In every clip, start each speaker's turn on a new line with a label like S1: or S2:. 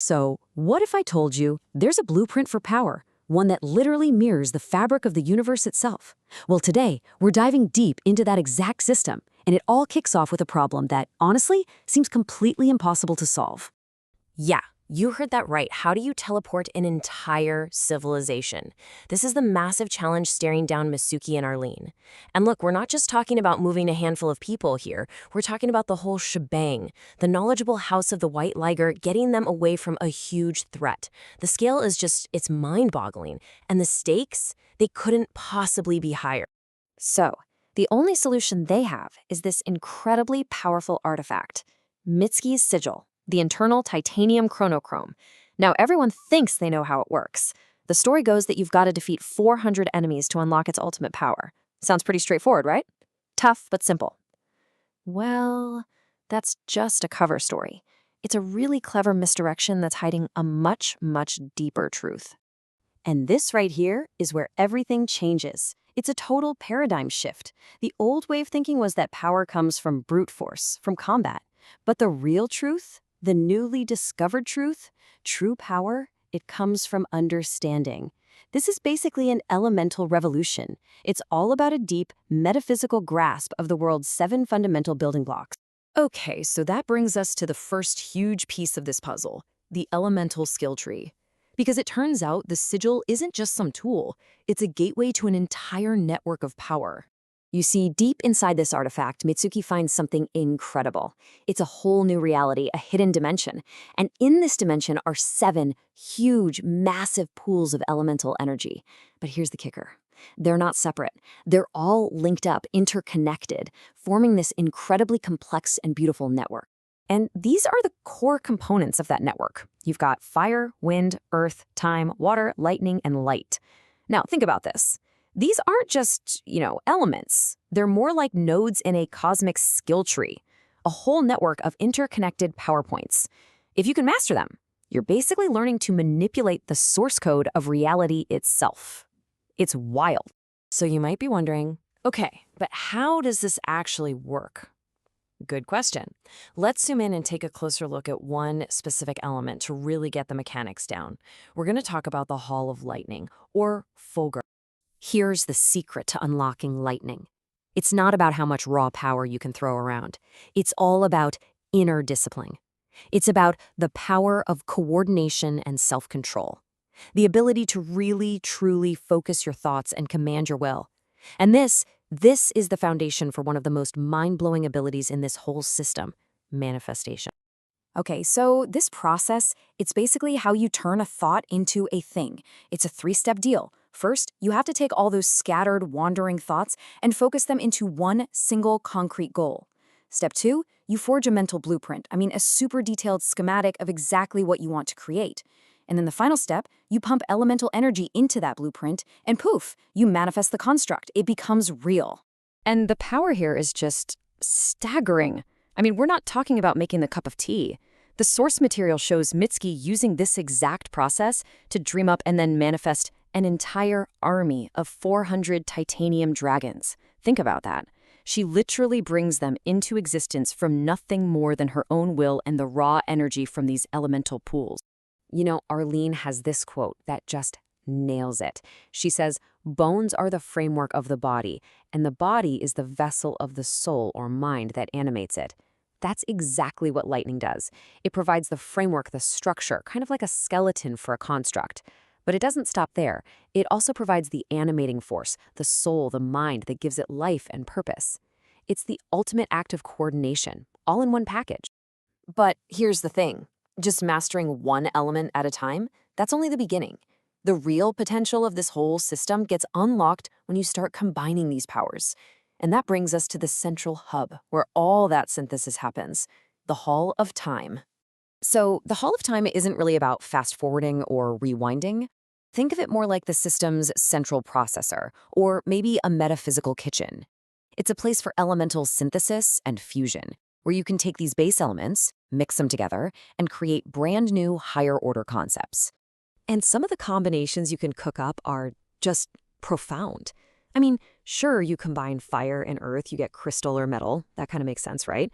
S1: So, what if I told you there's a blueprint for power, one that literally mirrors the fabric of the universe itself? Well, today, we're diving deep into that exact system, and it all kicks off with a problem that, honestly, seems completely impossible to solve.
S2: Yeah, you heard that right. How do you teleport an entire civilization? This is the massive challenge staring down Masuki and Arlene. And look, we're not just talking about moving a handful of people here. We're talking about the whole shebang. The knowledgeable House of the White Liger getting them away from a huge threat. The scale is it's mind-boggling. And the stakes, they couldn't possibly be higher.
S3: So, the only solution they have is this incredibly powerful artifact, Mitsuki's Sigil, the internal titanium chronochrome. Now, everyone thinks they know how it works. The story goes that you've got to defeat 400 enemies to unlock its ultimate power. Sounds pretty straightforward, right? Tough, but simple. Well, that's just a cover story. It's a really clever misdirection that's hiding a much, much deeper truth. And this right here is where everything changes. It's a total paradigm shift. The old way of thinking was that power comes from brute force, from combat. But the real truth, the newly discovered truth, true power, it comes from understanding. This is basically an elemental revolution. It's all about a deep, metaphysical grasp of the world's 7 fundamental building blocks.
S1: Okay, so that brings us to the first huge piece of this puzzle, the elemental skill tree. Because it turns out the sigil isn't just some tool, it's a gateway to an entire network of power. You see, deep inside this artifact, Mitsuki finds something incredible. It's a whole new reality, a hidden dimension. And in this dimension are 7 huge, massive pools of elemental energy. But here's the kicker. They're not separate. They're all linked up, interconnected, forming this incredibly complex and beautiful network. And these are the core components of that network. You've got fire, wind, earth, time, water, lightning, and light. Now, think about this. These aren't just, elements. They're more like nodes in a cosmic skill tree, a whole network of interconnected power points. If you can master them, you're basically learning to manipulate the source code of reality itself. It's wild. So you might be wondering, okay, but how does this actually work? Good question. Let's zoom in and take a closer look at one specific element to really get the mechanics down. We're going to talk about the Hall of Lightning, or Fulgur. Here's the secret to unlocking lightning. It's not about how much raw power you can throw around. It's all about inner discipline. It's about the power of coordination and self-control. The ability to really, truly focus your thoughts and command your will. And this is the foundation for one of the most mind-blowing abilities in this whole system, manifestation. Okay, so this process, it's basically how you turn a thought into a thing. It's a 3-step deal. First, you have to take all those scattered, wandering thoughts and focus them into one single concrete goal. Step 2, you forge a mental blueprint. A super detailed schematic of exactly what you want to create. And then the final step, you pump elemental energy into that blueprint, and poof, you manifest the construct. It becomes real.
S3: And the power here is just staggering. We're not talking about making the cup of tea. The source material shows Mitsuki using this exact process to dream up and then manifest an entire army of 400 titanium dragons. Think about that. She literally brings them into existence from nothing more than her own will and the raw energy from these elemental pools.
S1: Arlene has this quote that just nails it. She says, "Bones are the framework of the body, and the body is the vessel of the soul or mind that animates it." That's exactly what lightning does. It provides the framework, the structure, kind of like a skeleton for a construct. But it doesn't stop there. It also provides the animating force, the soul, the mind that gives it life and purpose. It's the ultimate act of coordination, all in one package. But here's the thing. Just mastering one element at a time, that's only the beginning. The real potential of this whole system gets unlocked when you start combining these powers. And that brings us to the central hub, where all that synthesis happens, the Hall of Time. So the Hall of Time isn't really about fast-forwarding or rewinding. Think of it more like the system's central processor, or maybe a metaphysical kitchen. It's a place for elemental synthesis and fusion, where you can take these base elements, mix them together, and create brand new higher-order concepts. And some of the combinations you can cook up are just profound. Sure, you combine fire and earth, you get crystal or metal. That kind of makes sense, right?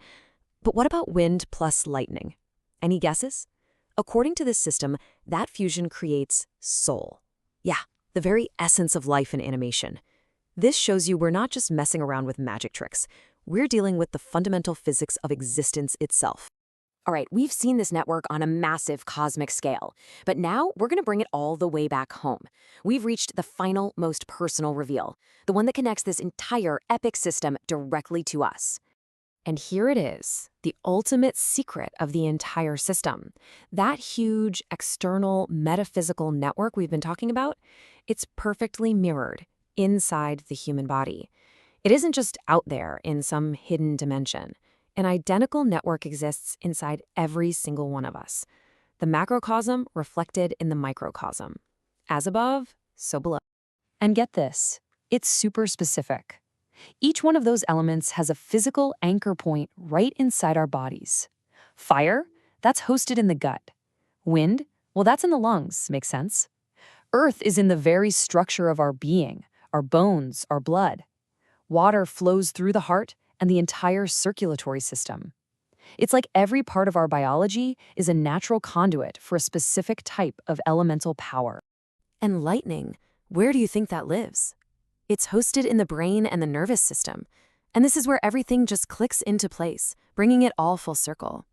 S1: But what about wind plus lightning? Any guesses? According to this system, that fusion creates soul. Yeah, the very essence of life in animation. This shows you we're not just messing around with magic tricks. We're dealing with the fundamental physics of existence itself.
S2: All right, we've seen this network on a massive cosmic scale, but now we're going to bring it all the way back home. We've reached the final, most personal reveal, the one that connects this entire epic system directly to us.
S1: And here it is, the ultimate secret of the entire system. That huge, external, metaphysical network we've been talking about, it's perfectly mirrored inside the human body. It isn't just out there in some hidden dimension. An identical network exists inside every single one of us. The macrocosm reflected in the microcosm. As above, so below.
S3: And get this, it's super specific. Each one of those elements has a physical anchor point right inside our bodies. Fire, that's hosted in the gut. Wind, well, that's in the lungs, makes sense. Earth is in the very structure of our being, our bones, our blood. Water flows through the heart and the entire circulatory system. It's like every part of our biology is a natural conduit for a specific type of elemental power.
S1: And lightning, where do you think that lives? It's hosted in the brain and the nervous system. And this is where everything just clicks into place, bringing it all full circle.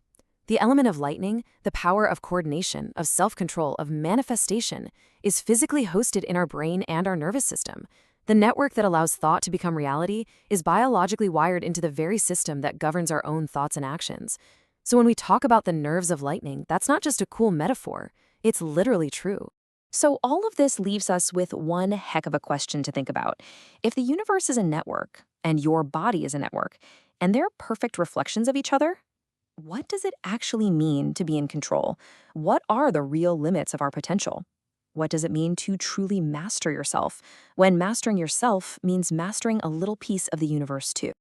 S1: The element of lightning, the power of coordination, of self-control, of manifestation, is physically hosted in our brain and our nervous system. The network that allows thought to become reality is biologically wired into the very system that governs our own thoughts and actions. So when we talk about the nerves of lightning, that's not just a cool metaphor. It's literally true.
S3: So all of this leaves us with one heck of a question to think about. If the universe is a network, and your body is a network, and they're perfect reflections of each other, what does it actually mean to be in control? What are the real limits of our potential? What does it mean to truly master yourself, when mastering yourself means mastering a little piece of the universe too?